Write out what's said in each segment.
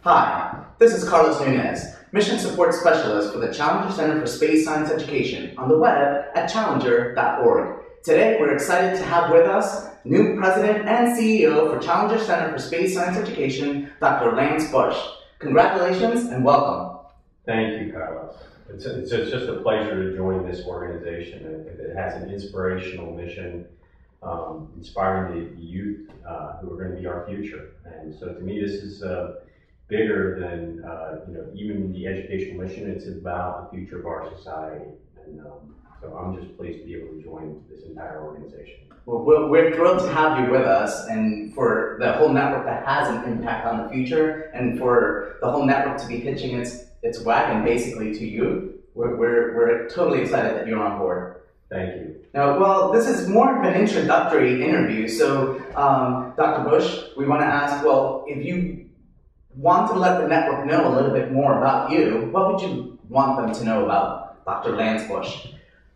Hi, this is Carlos Nunez, Mission Support Specialist for the Challenger Center for Space Science Education on the web at challenger.org. Today, we're excited to have with us new President and CEO for Challenger Center for Space Science Education, Dr. Lance Bush. Congratulations and welcome. Thank you, Carlos. It's just a pleasure to join this organization. It has an inspirational mission, inspiring the youth who are going to be our future. And so to me, this is bigger than even the educational mission. It's about the future of our society. And so I'm just pleased to be able to join this entire organization. Well, we're thrilled to have you with us, and for the whole network that has an impact on the future, and for the whole network to be pitching its wagon basically to you. We're totally excited that you're on board. Thank you. Now, well, this is more of an introductory interview, so Dr. Bush, we want to ask, well, if you want to let the network know a little bit more about you, what would you want them to know about Dr. Lance Bush?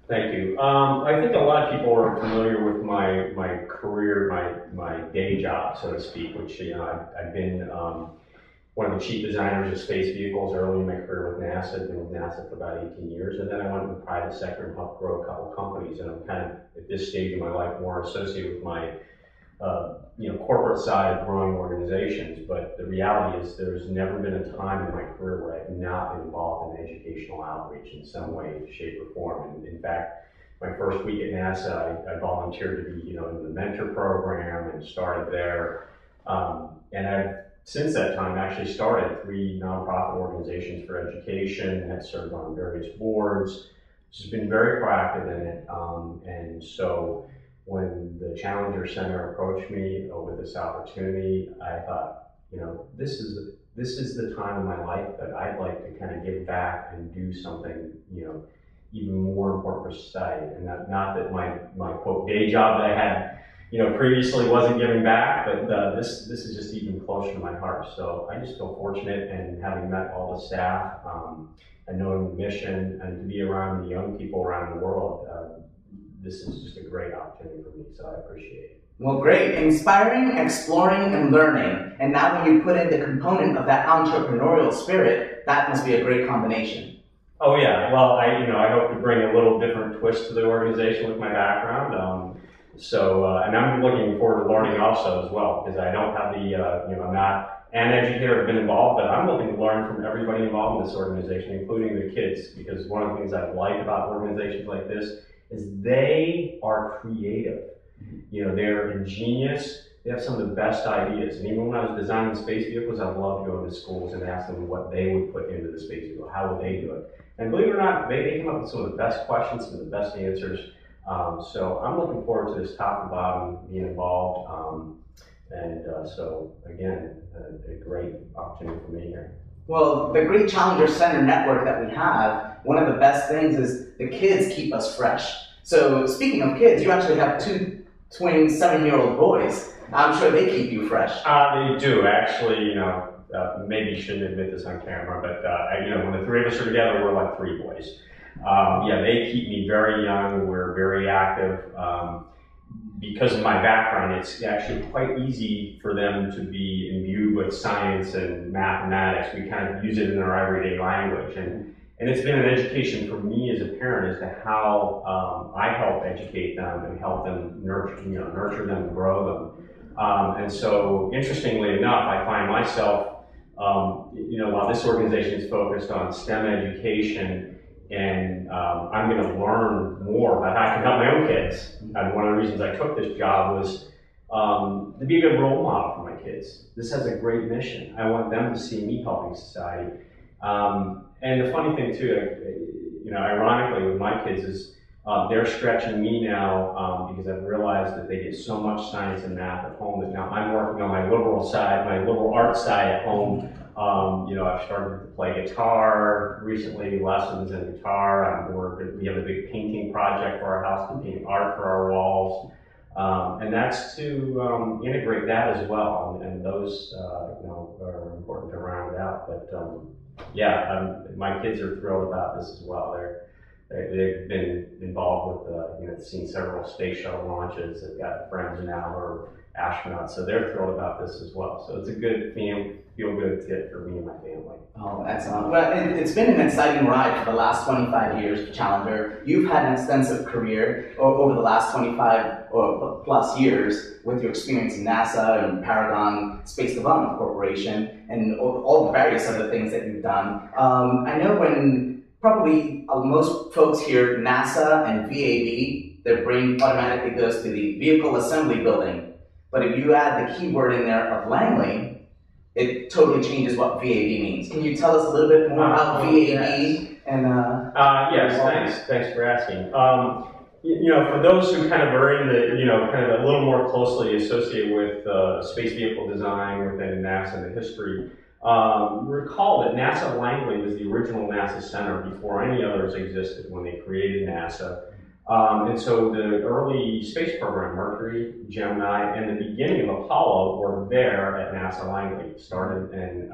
Thank you. I think a lot of people are familiar with my career, my day job, so to speak, which I've been one of the chief designers of space vehicles early in my career with NASA. I've been with NASA for about 18 years, and then I went to the private sector and helped grow a couple companies. And I'm kind of at this stage of my life more associated with my corporate side of growing organizations. But the reality is there's never been a time in my career where I've not been involved in educational outreach in some way, shape, or form. And in fact, my first week at NASA, I volunteered to be in the mentor program and started there. And I've since that time actually started 3 nonprofit organizations for education, have served on various boards, just been very proactive in it. And so when the Challenger Center approached me with this opportunity, I thought, this is the time in my life that I'd like to kind of give back and do something, even more important for society. And not that my quote day job that I had, previously wasn't giving back, but this is just even closer to my heart. So I just feel fortunate, and having met all the staff and knowing the mission and to be around the young people around the world, this is just a great opportunity for me, so I appreciate it. Well, great. Inspiring, exploring, and learning. And now when you put in the component of that entrepreneurial spirit, that must be a great combination. Oh yeah, well, I hope to bring a little different twist to the organization with my background. And I'm looking forward to learning also as well, because I don't have I'm not an educator, I've been involved, but I'm looking to learn from everybody involved in this organization, including the kids, because one of the things I like about organizations like this is they are creative. They're ingenious. They have some of the best ideas. And even when I was designing space vehicles, I'd love to go into schools and ask them what they would put into the space vehicle. How would they do it? And believe it or not, they come up with some of the best questions, some of the best answers. So I'm looking forward to this top and bottom being involved. So again, a great opportunity for me here. Well, the great Challenger Center network that we have, one of the best things is the kids keep us fresh. So speaking of kids, you actually have 2 twin 7-year-old boys. I'm sure they keep you fresh. They do, actually. Maybe you shouldn't admit this on camera, but when the 3 of us are together, we're like 3 boys. They keep me very young. We're very active. Because of my background, it's actually quite easy for them to be imbued with science and mathematics. We kind of use it in our everyday language. And it's been an education for me as a parent as to how I help educate them and help them nurture them and grow them. And so, interestingly enough, I find myself, while this organization is focused on STEM education, and I'm going to learn more about how I can help my own kids. And one of the reasons I took this job was to be a good role model for my kids. This has a great mission. I want them to see me helping society. And the funny thing too, ironically with my kids is they're stretching me now because I've realized that they get so much science and math at home that now I'm working on my liberal side, my liberal arts side at home. I've started to play guitar recently, lessons in guitar. We have a big painting project for our house, to paint art for our walls. And that's to integrate that as well. And those, are important to round out. But my kids are thrilled about this as well. They've been involved with, seen several space shuttle launches. They've got friends now who are astronauts. So they're thrilled about this as well. So it's a good feel-good fit for me and my family. Oh, excellent. Well, it's been an exciting ride for the last 25 years for Challenger. You've had an extensive career over the last 25 or plus years with your experience in NASA and Paragon Space Development Corporation and all the various other things that you've done. I know when probably most folks hear NASA and VAB, their brain automatically goes to the Vehicle Assembly Building. But if you add the keyword in there of Langley, it totally changes what VAB means. Can you tell us a little bit more about VAB? Yes. And yes, thanks for asking. For those who kind of are in the, kind of a little more closely associated with space vehicle design within NASA and the history, recall that NASA Langley was the original NASA center before any others existed when they created NASA. And so the early space program, Mercury, Gemini, and the beginning of Apollo were there at NASA Langley, started and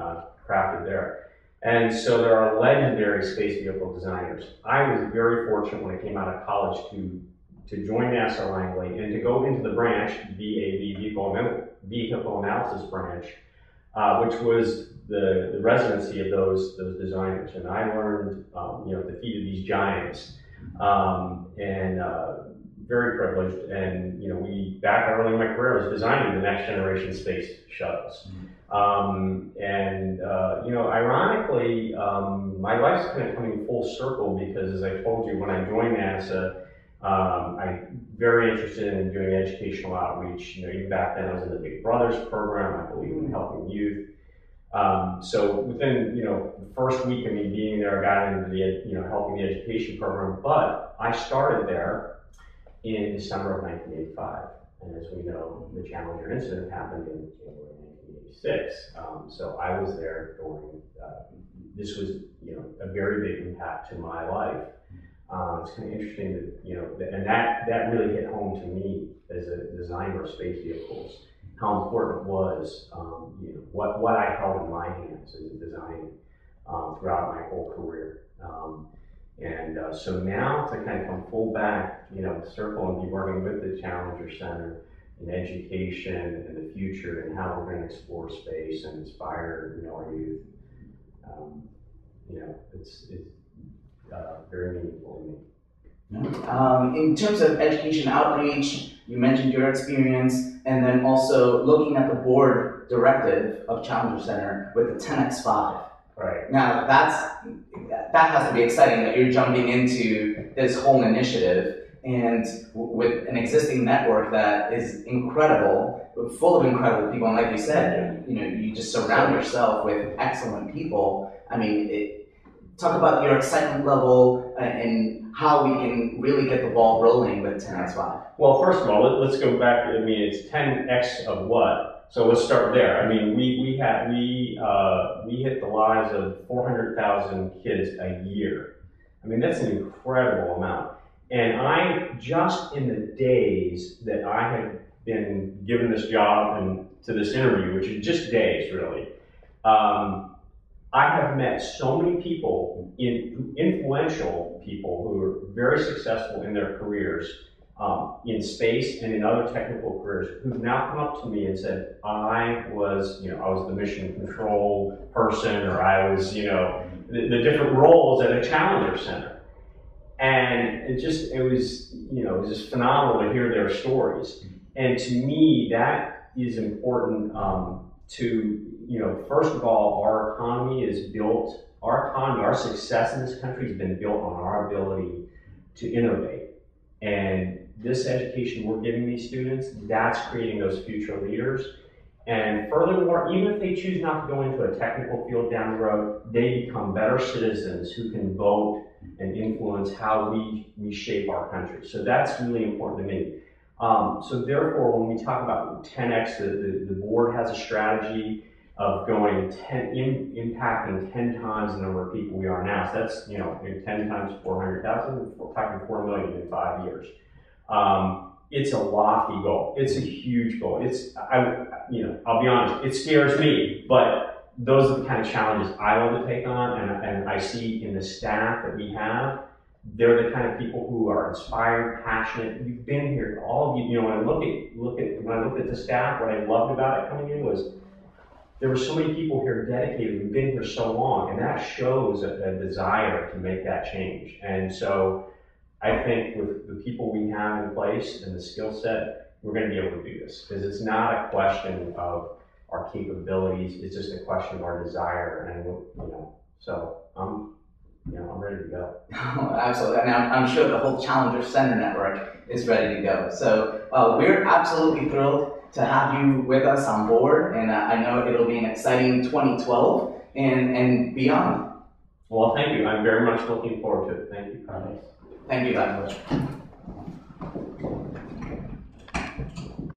crafted there. And so there are legendary space vehicle designers. I was very fortunate when I came out of college to join NASA Langley and to go into the branch, VAB, Vehicle Analysis Branch, which was the residency of those designers. And I learned, the feat of these giants. Very privileged, and back early in my career, I was designing the next generation space shuttles. Ironically, my life's kind of coming full circle because, as I told you, when I joined NASA, I'm very interested in doing educational outreach. Even back then, I was in the Big Brothers program. I believe in helping youth. So within, the first week of me being there, I got into the, helping the education program, but I started there in December of 1985. And as we know, the Challenger incident happened in January 1986. So I was there during, this was, a very big impact to my life. It's kind of interesting that, and that really hit home to me as a designer of space vehicles, how important it was, what I held in my hands in designing throughout my whole career. So now to kind of come full back, circle and be working with the Challenger Center in education and the future and how we're going to explore space and inspire, our youth, it's very meaningful to me. In terms of education outreach, you mentioned your experience, and then also looking at the board directive of Challenger Center with the 10x5. Right. Now that has to be exciting that you're jumping into this whole initiative, and with an existing network that is incredible, full of incredible people, and like you said, you just surround yourself with excellent people. I mean, talk about your excitement level and how we can really get the ball rolling with 10x5. Well, first of all, let's go back. It's 10x of what? So let's start there. We hit the lives of 400,000 kids a year. That's an incredible amount. And I, just in the days that I had been given this job and to this interview, which is just days really, I have met so many people, influential people who are very successful in their careers, in space and in other technical careers, who've now come up to me and said, I was the mission control person, or I was, the different roles at a Challenger Center. And it was just phenomenal to hear their stories. And to me, that is important first of all, our economy is built, our success in this country has been built on our ability to innovate. And this education we're giving these students, that's creating those future leaders. And furthermore, even if they choose not to go into a technical field down the road, they become better citizens who can vote and influence how we shape our country. So that's really important to me. So therefore, when we talk about 10x, the board has a strategy of going impacting 10 times the number of people we are now. So that's 10 times 400,000. We're talking 4 million in 5 years. It's a lofty goal. It's a huge goal. I'll be honest, it scares me, but those are the kind of challenges I want to take on, and I see in the staff that we have they're the kind of people who are inspired, passionate. You've been here, all of you. You know, when I when I looked at the staff, what I loved about it coming in was there were so many people here dedicated who've been here so long, and that shows a desire to make that change. And so I think with the people we have in place and the skill set, we're going to be able to do this, because it's not a question of our capabilities, it's just a question of our desire. And so I'm ready to go. Absolutely, and I'm sure the whole Challenger Center network is ready to go. So we're absolutely thrilled to have you with us on board, and I know it'll be an exciting 2012 and beyond. Well, thank you. I'm very much looking forward to it. Thank you. Thank you very much.